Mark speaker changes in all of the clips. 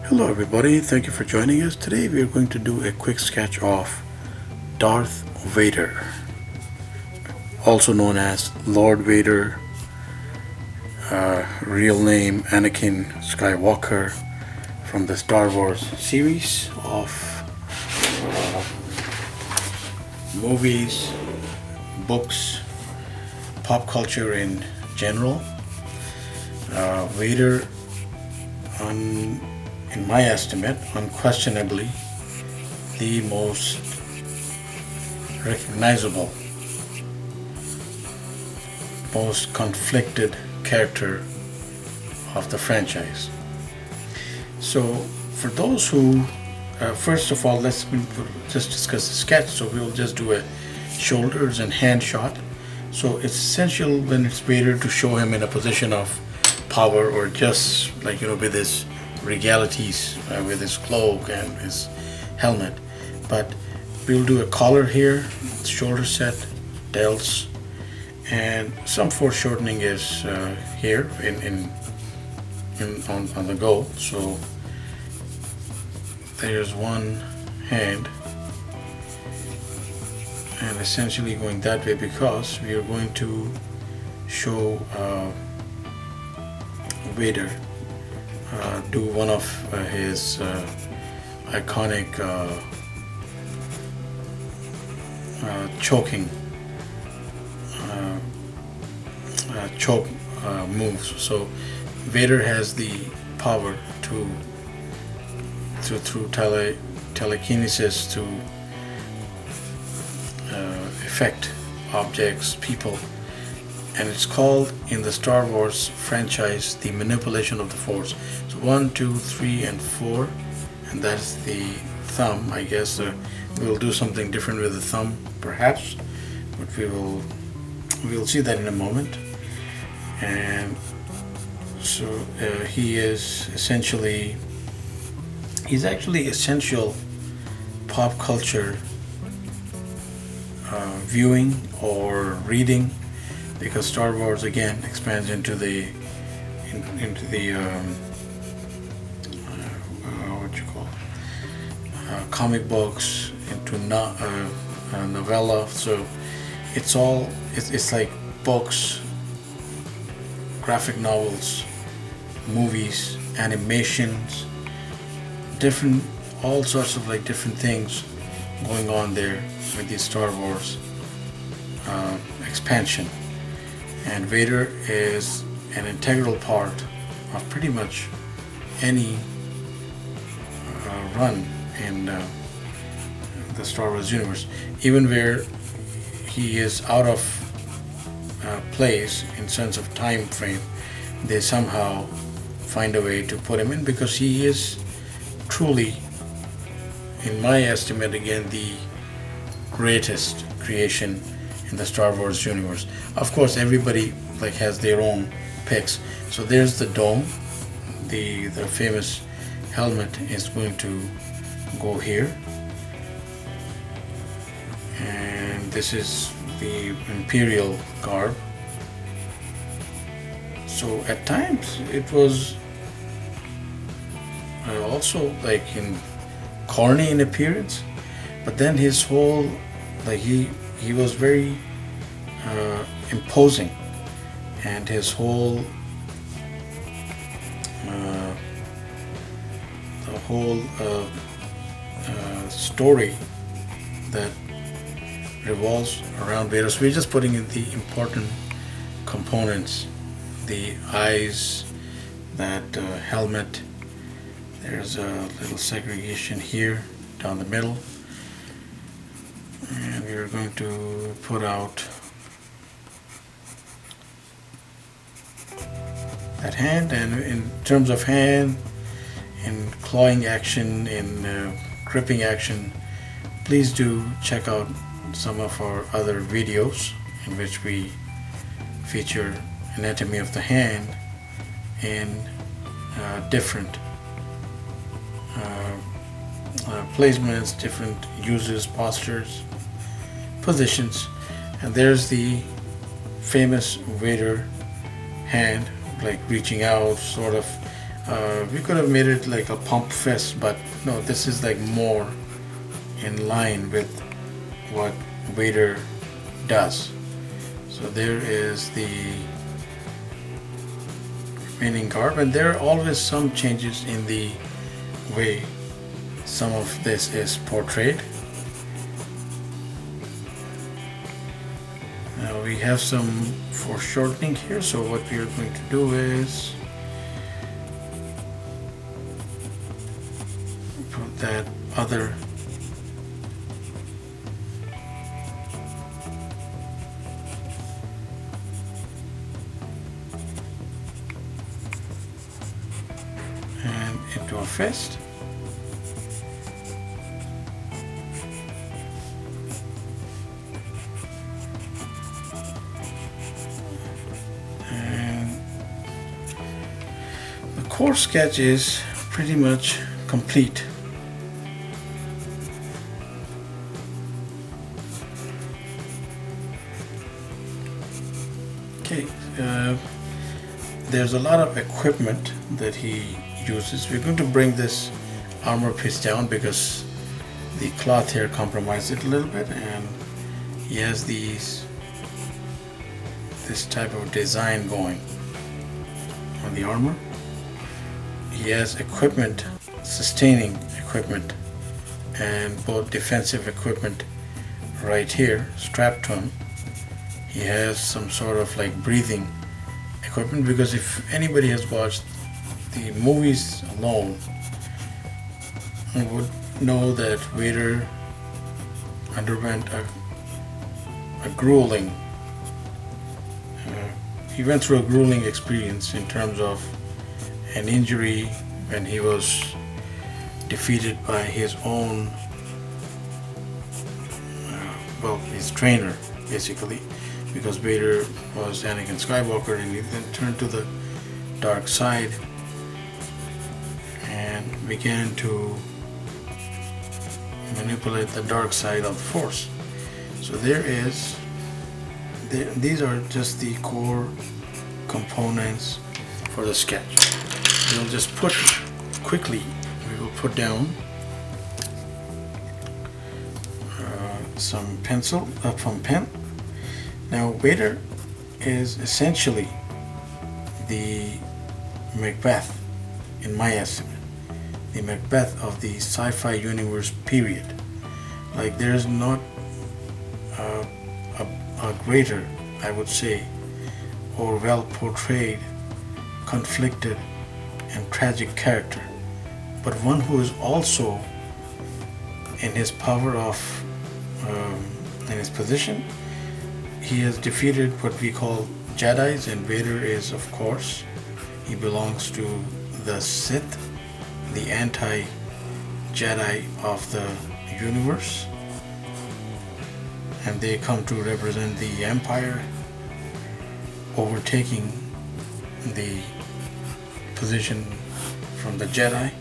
Speaker 1: Hello everybody, thank you for joining us. Today we are going to do a quick sketch of Darth Vader, also known as Lord Vader, real name Anakin Skywalker, from the Star Wars series of movies, books, pop culture in general. Vader, in my estimate, unquestionably the most recognizable, most conflicted character of the franchise. So, for those who, first of all, let's just discuss the sketch. So, we'll just do a shoulders and hand shot. So, it's essential when it's Vader to show him in a position of power, or just like, with his regalities, with his cloak and his helmet. But we'll do a collar here, shoulder set, delts, and some foreshortening is here on the go. So there's one hand, and essentially going that way because we are going to show Vader do one of his iconic choking choke moves. So Vader has the power to through telekinesis to affect objects, people, and it's called in the Star Wars franchise the manipulation of the Force. So 1, 2, 3, and 4, and that's the thumb. I guess we'll do something different with the thumb, perhaps, but we'll see that in a moment. And so he's actually essential pop culture viewing or reading, because Star Wars again expands into the what you call comic books, into novella. So it's like books, graphic novels, movies, animations, different, all sorts of like different things going on there with the Star Wars expansion. And Vader is an integral part of pretty much any run in the Star Wars universe. Even where he is out of place in sense of time frame, they somehow find a way to put him in, because he is truly, in my estimate, again, the greatest creation in the Star Wars universe. Of course, everybody like has their own picks. So there's the dome. The famous helmet is going to go here, and this is the Imperial garb. So at times it was also like in corny in appearance, but then his whole, like, he was very imposing, and his whole the whole story that revolves around Vader. So we're just putting in the important components: the eyes, that helmet. There's a little segregation here down the middle, and we're going to put out that hand. And in terms of hand, in clawing action, in gripping action, please do check out some of our other videos in which we feature anatomy of the hand in different placements, different uses, postures, positions. And there's the famous Vader hand, like reaching out, sort of We could have made it like a pump fist, but no, this is like more in line with what Vader does. So there is the remaining garb, and there are always some changes in the way some of this is portrayed. Now we have some foreshortening here, so what we are going to do is put that other and into a fist. Core sketch is pretty much complete. Okay, there's a lot of equipment that he uses. We're going to bring this armor piece down because the cloth here compromised it a little bit, and he has this type of design going on the armor. He has equipment, sustaining equipment, and both defensive equipment right here strapped to him. He has some sort of like breathing equipment, because if anybody has watched the movies alone, would know that Vader underwent a grueling he went through a grueling experience in terms of an injury when he was defeated by his own, his trainer, basically, because Vader was Anakin Skywalker, and he then turned to the dark side and began to manipulate the dark side of the Force. So these are just the core components for the sketch. We'll just put quickly, we will put down some pencil, from pen. Now Vader is essentially the Macbeth, in my estimate, the Macbeth of the sci-fi universe, period. Like, there's not a greater, I would say, or well portrayed, conflicted and tragic character, but one who is also in his power of in his position. He has defeated what we call Jedis, and Vader is, of course, he belongs to the Sith, the anti-Jedi of the universe, and they come to represent the Empire, overtaking the position from the Jedi.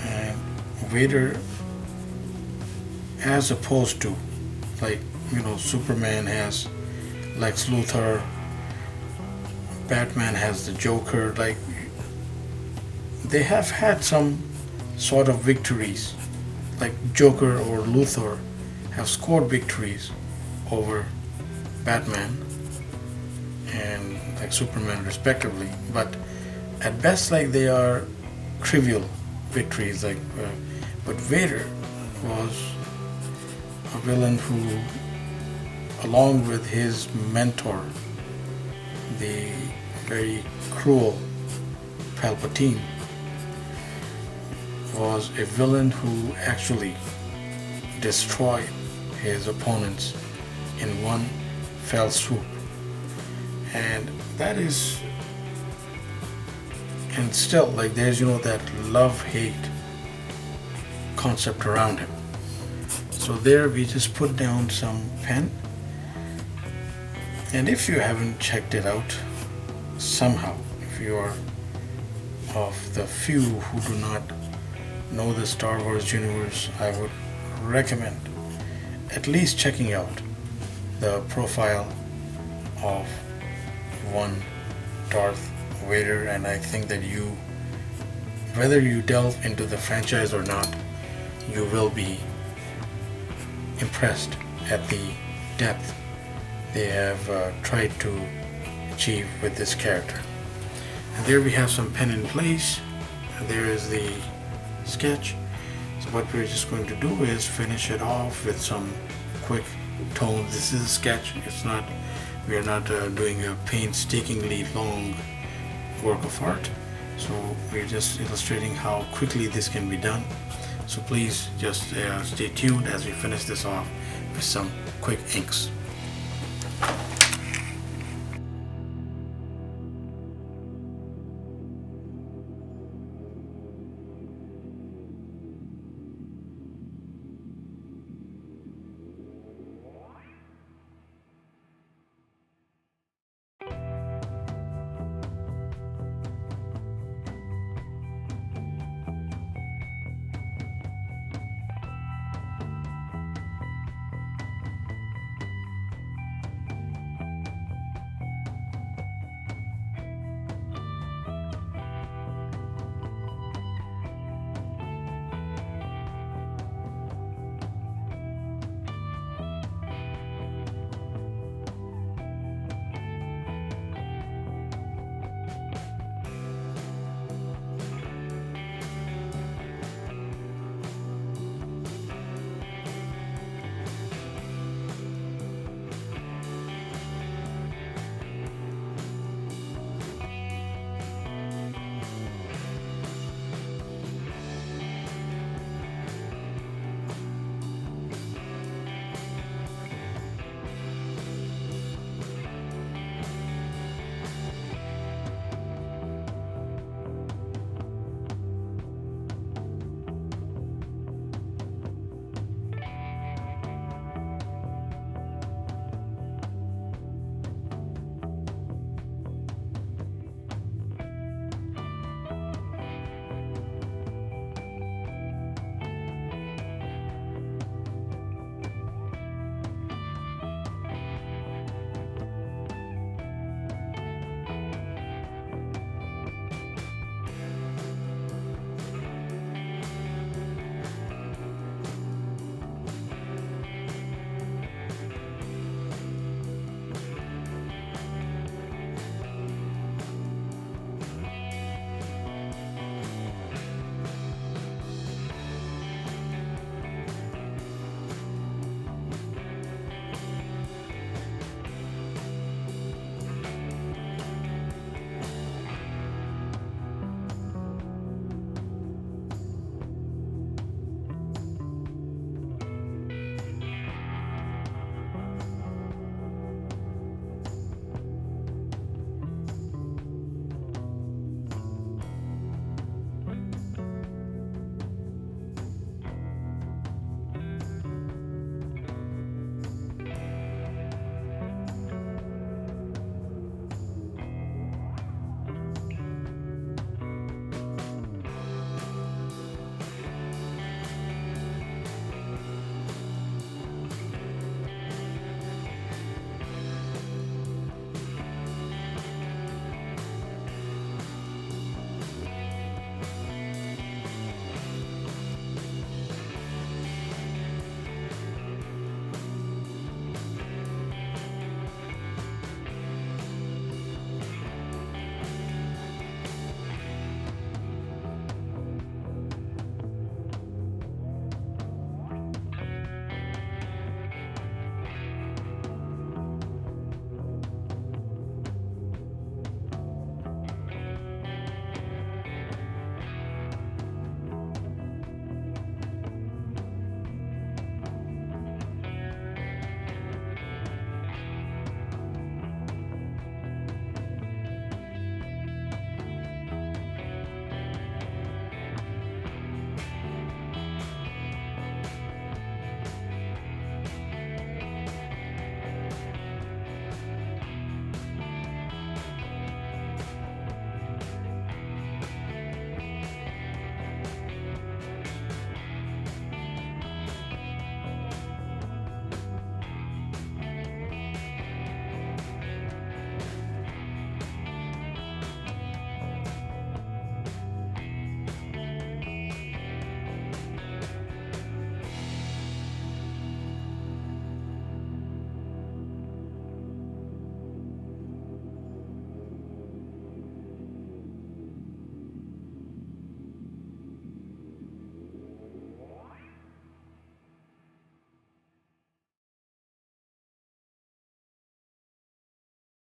Speaker 1: And Vader, as opposed to, like, Superman has Lex Luthor, Batman has the Joker, like, they have had some sort of victories, like Joker or Luthor have scored victories over Batman and like Superman respectively, but at best, like, they are trivial victories, like but Vader was a villain who, along with his mentor, the very cruel Palpatine, was a villain who actually destroyed his opponents in one fell swoop. And that is, and still, like, there's that love-hate concept around him. So there we just put down some pen, and if you haven't checked it out somehow, if you are of the few who do not know the Star Wars universe, I would recommend at least checking out the profile of one Darth Vader, and I think that you, whether you delve into the franchise or not, you will be impressed at the depth they have tried to achieve with this character. And there we have some pen in place. And there is the sketch. So what we're just going to do is finish it off with some quick tones. This is a sketch. It's not. We are not doing a painstakingly long work of art. So we're just illustrating how quickly this can be done. So please just stay tuned as we finish this off with some quick inks.